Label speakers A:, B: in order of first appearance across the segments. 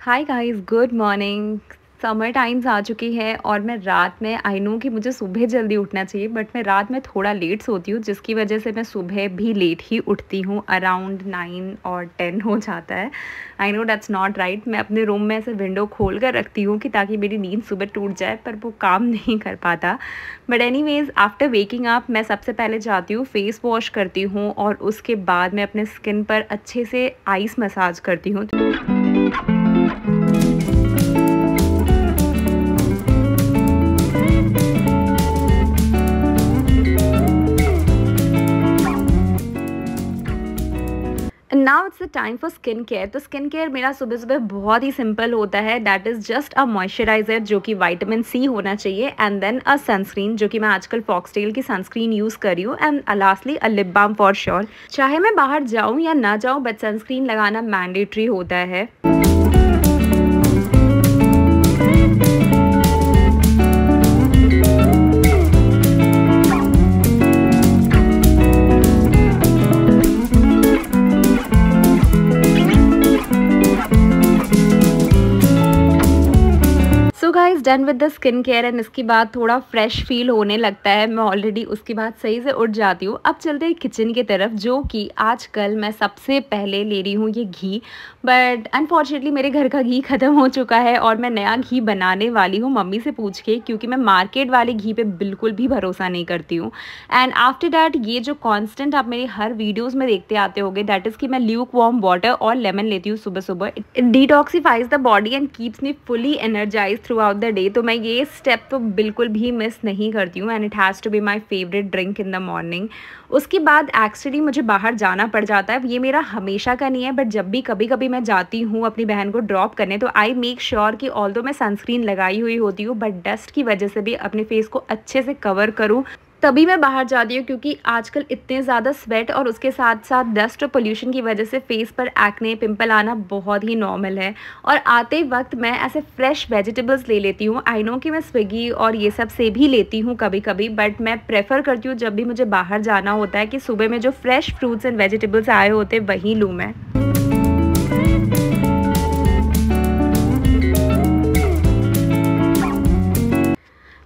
A: हाय guys, good morning. Summer times आ चुकी है और मैं रात में आई नो कि मुझे सुबह जल्दी उठना चाहिए, बट मैं रात में थोड़ा लेट सोती हूँ, जिसकी वजह से मैं सुबह भी लेट ही उठती हूँ। अराउंड 9 और 10 हो जाता है। I know that's not right. मैं अपने रूम में ऐसे विंडो खोल कर रखती हूँ कि ताकि मेरी नींद सुबह टूट जाए, पर वो काम नहीं कर पाता। But anyways, after waking up मैं सबसे पहले जाती हूँ, फेस वॉश करती हूँ और उसके बाद मैं अपने स्किन पर अच्छे से आइस मसाज करती हूँ। Now it's the time for skin care. तो स्किन केयर मेरा सुबह सुबह बहुत ही सिंपल होता है। That is just a moisturiser जो कि विटामिन सी होना चाहिए, एंड देन अ सनस्क्रीन जो कि मैं आजकल फॉक्सटेल की सनस्क्रीन यूज़ कर रही हूँ, and lastly a lip balm for sure. चाहे मैं बाहर जाऊँ या ना जाऊँ, बट सनस्क्रीन लगाना मैंडेटरी होता है। So guys, done with the skin care and इसके बाद थोड़ा फ्रेश फील होने लगता है। मैं ऑलरेडी उसके बाद सही से उठ जाती हूँ। अब चलते हैं किचन की तरफ, जो कि आजकल मैं सबसे पहले ले रही हूँ ये घी। बट अनफॉर्चुनेटली मेरे घर का घी ख़त्म हो चुका है और मैं नया घी बनाने वाली हूँ मम्मी से पूछ के, क्योंकि मैं मार्केट वाले घी पे बिल्कुल भी भरोसा नहीं करती हूँ। एंड आफ्टर डैट ये जो कॉन्स्टेंट आप मेरी हर वीडियोज़ में देखते आते होंगे, दैट इज़ कि मैं ल्यूक वार्म वाटर और लेमन लेती हूँ सुबह सुबह। It detoxifies the body and keeps me fully energize throughout the day. तो मैं ये स्टेप तो बिल्कुल भी मिस नहीं करती हूँ, and it has to be my favourite drink in the morning. उसके बाद एक्चुअली मुझे बाहर जाना पड़ जाता है। ये मेरा हमेशा का नहीं है, बट जब भी कभी कभी मैं जाती हूँ अपनी बहन को ड्रॉप करने, तो आई मेक श्योर कि ऑल्दो मैं सनस्क्रीन लगाई हुई होती हूँ, बट डस्ट की वजह से भी अपने फेस को अच्छे से कवर करूँ, तभी मैं बाहर जाती हूँ। क्योंकि आजकल इतने ज़्यादा स्वेट और उसके साथ साथ डस्ट और पोल्यूशन की वजह से फेस पर एक्ने पिंपल आना बहुत ही नॉर्मल है। और आते वक्त मैं ऐसे फ्रेश वेजिटेबल्स ले लेती हूँ। आई नो कि मैं स्विगी और ये सब से भी लेती हूँ कभी कभी, बट मैं प्रेफर करती हूँ जब भी मुझे बाहर जाना होता है कि सुबह में जो फ्रेश फ्रूट्स एंड वेजिटेबल्स आए होते वही लूँ मैं।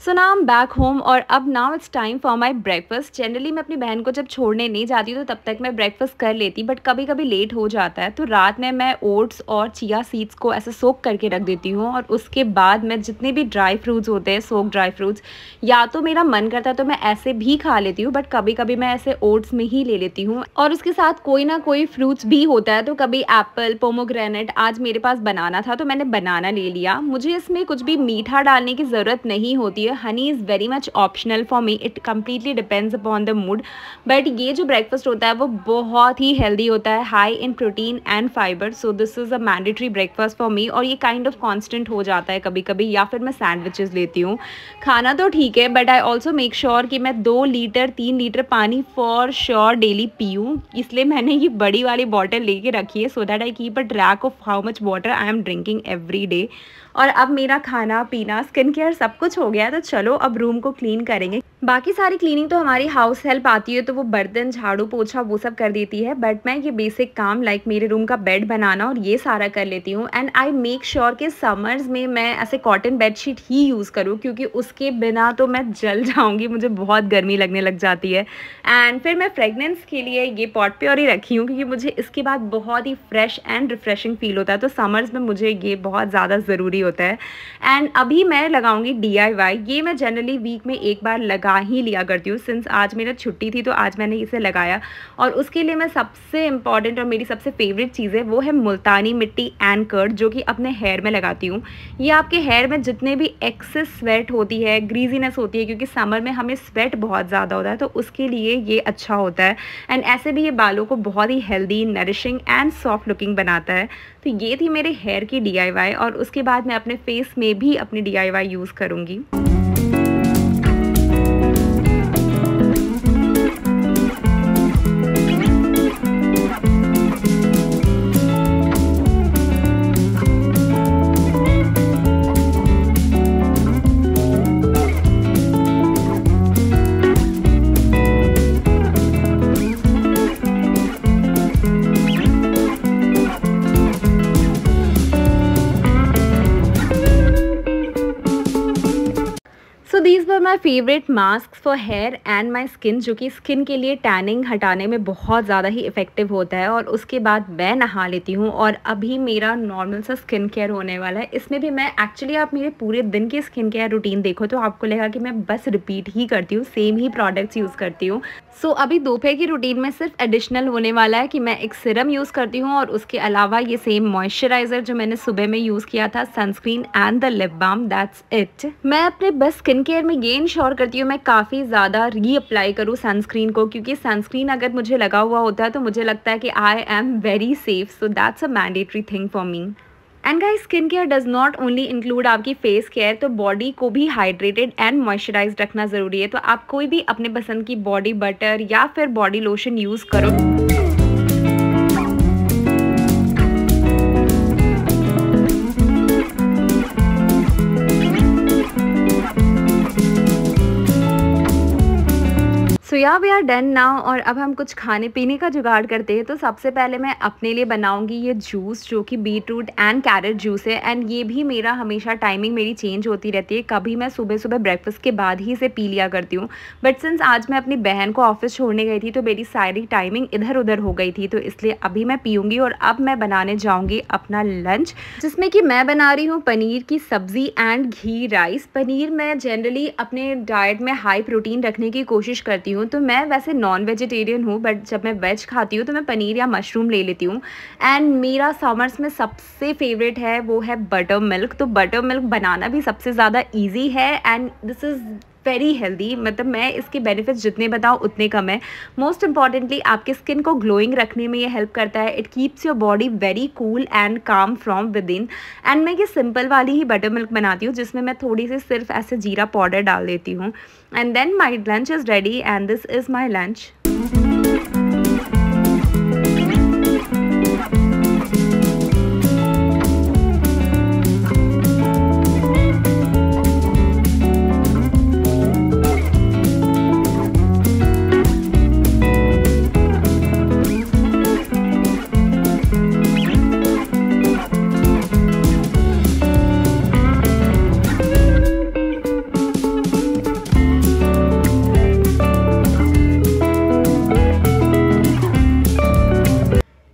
A: So now I am back home और अब now it's time for my breakfast. Generally मैं अपनी बहन को जब छोड़ने नहीं जाती तो तब तक मैं ब्रेकफास्ट कर लेती, बट कभी कभी लेट हो जाता है, तो रात में मैं ओट्स और चिया सीड्स को ऐसे सोक करके रख देती हूँ। और उसके बाद मैं जितने भी ड्राई फ्रूट्स होते हैं, सोक ड्राई फ्रूट्स, या तो मेरा मन करता है तो मैं ऐसे भी खा लेती हूँ, बट कभी कभी मैं ऐसे ओट्स में ही ले लेती हूँ। और उसके साथ कोई ना कोई फ्रूट्स भी होता है, तो कभी एप्पल, पोमोग्रेनेट, आज मेरे पास बनाना था तो मैंने बनाना ले लिया। मुझे इसमें कुछ भी मीठा डालने की ज़रूरत नहीं होती है। Honey is very much optional for me, it completely depends upon the mood. But ये जो ब्रेकफास्ट होता है वो बहुत ही हेल्दी होता है, high in protein and fibre. So this is a mandatory breakfast for me, और ये काइंड ऑफ कॉन्स्टेंट हो जाता है कभी कभी। या फिर मैं सैंडविचेस लेती हूँ। खाना तो ठीक है, but I also make sure कि मैं 2 लीटर 3 लीटर पानी फॉर श्योर डेली पीऊँ। इसलिए मैंने ये बड़ी वाली बॉटल लेके रखी है, so that I keep a track of how much water I am drinking every day. और अब मेरा खाना पीना स्किन केयर सब कुछ हो गया है, तो चलो अब रूम को क्लीन करेंगे। बाकी सारी क्लीनिंग तो हमारी हाउस हेल्प आती है, तो वो बर्तन, झाड़ू, पोछा वो सब कर देती है, बट मैं ये बेसिक काम लाइक मेरे रूम का बेड बनाना और ये सारा कर लेती हूँ। एंड आई मेक श्योर कि समर्स में मैं ऐसे कॉटन बेडशीट ही यूज़ करूँ, क्योंकि उसके बिना तो मैं जल जाऊँगी, मुझे बहुत गर्मी लगने लग जाती है। एंड फिर मैं फ्रेगनेंस के लिए ये पॉट प्योर ही रखी हूँ, क्योंकि मुझे इसके बाद बहुत ही फ्रेश एंड रिफ्रेशिंग फील होता है, तो समर्स में मुझे ये बहुत ज़्यादा ज़रूरी होता है। एंड अभी मैं लगाऊंगी DIY। ये मैं जनरली वीक में एक बार लगा ही लिया करती हूँ। सिंस आज मेरा छुट्टी थी तो आज मैंने इसे लगाया, और उसके लिए मैं सबसे इम्पॉर्टेंट और मेरी सबसे फेवरेट चीज़ है वो है मुल्तानी मिट्टी एंड कर्ड, जो कि अपने हेयर में लगाती हूँ। ये आपके हेयर में जितने भी एक्सेस स्वेट होती है, ग्रीजीनेस होती है, क्योंकि समर में हमें स्वेट बहुत ज़्यादा होता है, तो उसके लिए ये अच्छा होता है। एंड ऐसे भी ये बालों को बहुत ही healthy, nourishing and soft looking बनाता है। तो ये थी मेरे हेयर की DIY, और उसके बाद मैं अपने फेस में भी अपनी DIY यूज़ करूँगी। Are my favourite mask for hair and my skin, जो कि स्किन के लिए टैनिंग हटाने में बहुत ज़्यादा ही इफेक्टिव होता है। और उसके बाद मैं नहा लेती हूँ और अभी मेरा नॉर्मल सा स्किन केयर होने वाला है। इसमें भी मैं एक्चुअली, आप मेरे पूरे दिन की स्किन केयर रूटीन देखो तो आपको लगेगा कि मैं बस रिपीट ही करती हूँ, सेम ही प्रोडक्ट्स यूज़ करती हूँ। सो अभी दोपहर की रूटीन में सिर्फ एडिशनल होने वाला है कि मैं एक सिरम यूज़ करती हूँ और उसके अलावा ये सेम मॉइस्चराइज़र जो मैंने सुबह में यूज़ किया था, sunscreen and the lip balm, that's it. मैं अपने बस स्किन केयर में ये इंश्योर करती हूँ मैं काफ़ी ज़्यादा रीअप्लाई करूँ सनस्क्रीन को, क्योंकि सनस्क्रीन अगर मुझे लगा हुआ होता है तो मुझे लगता है कि I am very safe, so that's a mandatory thing for me. And guys, skin care does not only include आपकी फेस केयर, तो बॉडी को भी हाइड्रेटेड एंड मॉइस्चराइज्ड रखना ज़रूरी है। तो आप कोई भी अपने पसंद की बॉडी बटर या फिर बॉडी लोशन यूज़ करो। सो या वी आर डन नाउ, और अब हम कुछ खाने पीने का जुगाड़ करते हैं। तो सबसे पहले मैं अपने लिए बनाऊंगी ये जूस, जो कि बीटरूट एंड कैरेट जूस है। एंड ये भी मेरा हमेशा टाइमिंग मेरी चेंज होती रहती है, कभी मैं सुबह सुबह ब्रेकफास्ट के बाद ही इसे पी लिया करती हूँ, बट सिंस आज मैं अपनी बहन को ऑफिस छोड़ने गई थी तो मेरी सारी टाइमिंग इधर उधर हो गई थी, तो इसलिए अभी मैं पीऊँगी। और अब मैं बनाने जाऊँगी अपना लंच, जिसमें कि मैं बना रही हूँ पनीर की सब्ज़ी एंड घी राइस। पनीर मैं जनरली अपने डाइट में हाई प्रोटीन रखने की कोशिश करती हूँ, तो मैं वैसे नॉन वेजिटेरियन हूँ, बट जब मैं वेज खाती हूँ तो मैं पनीर या मशरूम ले लेती हूँ। एंड मेरा समर्स में सबसे फेवरेट है वो है बटर मिल्क। तो बटर मिल्क बनाना भी सबसे ज़्यादा इजी है and this is very healthy. मतलब मैं इसके बेनिफिट्स जितने बताऊँ उतने कम है। मोस्ट इंपॉर्टेंटली आपके स्किन को ग्लोइंग रखने में ये हेल्प करता है। It keeps your body very cool and काम फ्रॉम विद इन। एंड मैं ये सिंपल वाली ही बटर मिल्क बनाती हूँ, जिसमें मैं थोड़ी सी सिर्फ ऐसे जीरा पाउडर डाल देती हूँ। And then my lunch is ready and this is my lunch.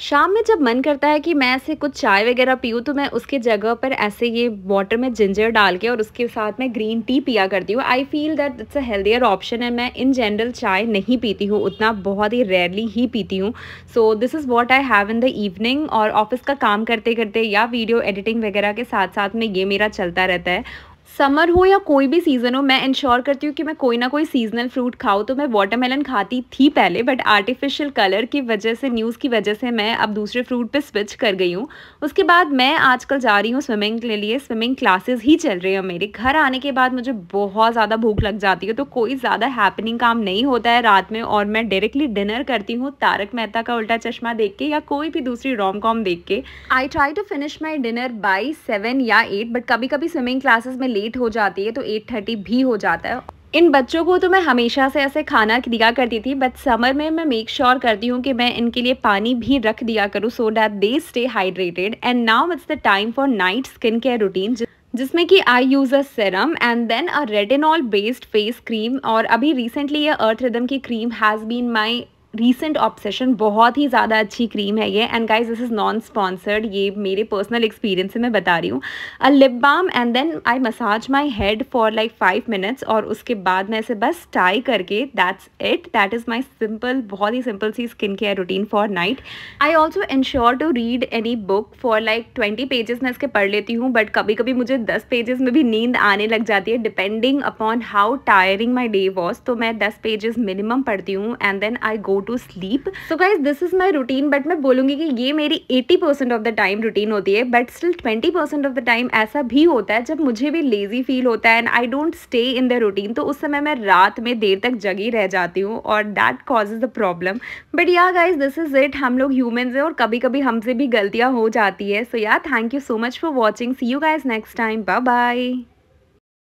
A: शाम में जब मन करता है कि मैं ऐसे कुछ चाय वगैरह पीऊँ, तो मैं उसके जगह पर ऐसे ये वाटर में जिंजर डाल के और उसके साथ में ग्रीन टी पिया करती हूँ। I feel that it's a healthier option है। मैं इन जनरल चाय नहीं पीती हूँ उतना, बहुत ही रेयरली ही पीती हूँ। So this is what I have in the evening. और ऑफिस का काम करते करते या वीडियो एडिटिंग वगैरह के साथ साथ में ये मेरा चलता रहता है। समर हो या कोई भी सीज़न हो, मैं इंश्योर करती हूँ कि मैं कोई ना कोई सीजनल फ्रूट खाऊँ। तो मैं वाटरमेलन खाती थी पहले, बट आर्टिफिशियल कलर की वजह से, न्यूज़ की वजह से मैं अब दूसरे फ्रूट पे स्विच कर गई हूँ। उसके बाद मैं आजकल जा रही हूँ स्विमिंग के लिए। स्विमिंग क्लासेस ही चल रही है मेरे। घर आने के बाद मुझे बहुत ज़्यादा भूख लग जाती है, तो कोई ज़्यादा हैपनिंग काम नहीं होता है रात में, और मैं डायरेक्टली डिनर करती हूँ तारक मेहता का उल्टा चश्मा देख के या कोई भी दूसरी रोम कॉम देख के। I try to finish my dinner by 7 या 8, बट कभी कभी स्विमिंग क्लासेस में लेट हो जाती है तो 8:30 भी हो जाता है। इन बच्चों को तो मैं हमेशा से ऐसे खाना दिया करती थी, बट समर में मैं मेक श्योर करती हूँ कि मैं इनके लिए पानी भी रख दिया करूँ, so that they stay hydrated. And now it's the time for night skin care routine, जिसमें कि I use a serum and then a retinol based face cream. और अभी रिसेंटली ये अर्थ रिदम की cream has been my recent obsession. बहुत ही ज़्यादा अच्छी क्रीम है ये। And guys, this is non sponsored, ये मेरे पर्सनल एक्सपीरियंस से मैं बता रही हूँ। A lip balm and then I massage my head for like 5 minutes, और उसके बाद मैं इसे बस टाई करके, that's it. That is my simple, बहुत ही सिंपल सी skin care routine for night. I also ensure to read any book for like 20 pages मैं इसके पढ़ लेती हूँ, बट कभी कभी मुझे 10 पेजेस में भी नींद आने लग जाती है, depending upon how tiring my day was. तो मैं 10 पेजेस मिनिमम पढ़ती हूँ and then I go to sleep. So guys, this is my routine, but मैं बोलूँगी कि ये मेरी 80% ऑफ द टाइम रूटीन होती है, but still 20% of the time ऐसा भी होता है जब मुझे भी लेजी फील होता है and I don't stay in the routine. तो उस समय मैं रात में देर तक जगी रह जाती हूँ और that causes the problem. But yeah guys, this is it. हम लोग ह्यूमंस हैं और कभी कभी हमसे भी गलतियाँ हो जाती है। So yeah, thank you so much for watching. See you guys next time. Bye bye.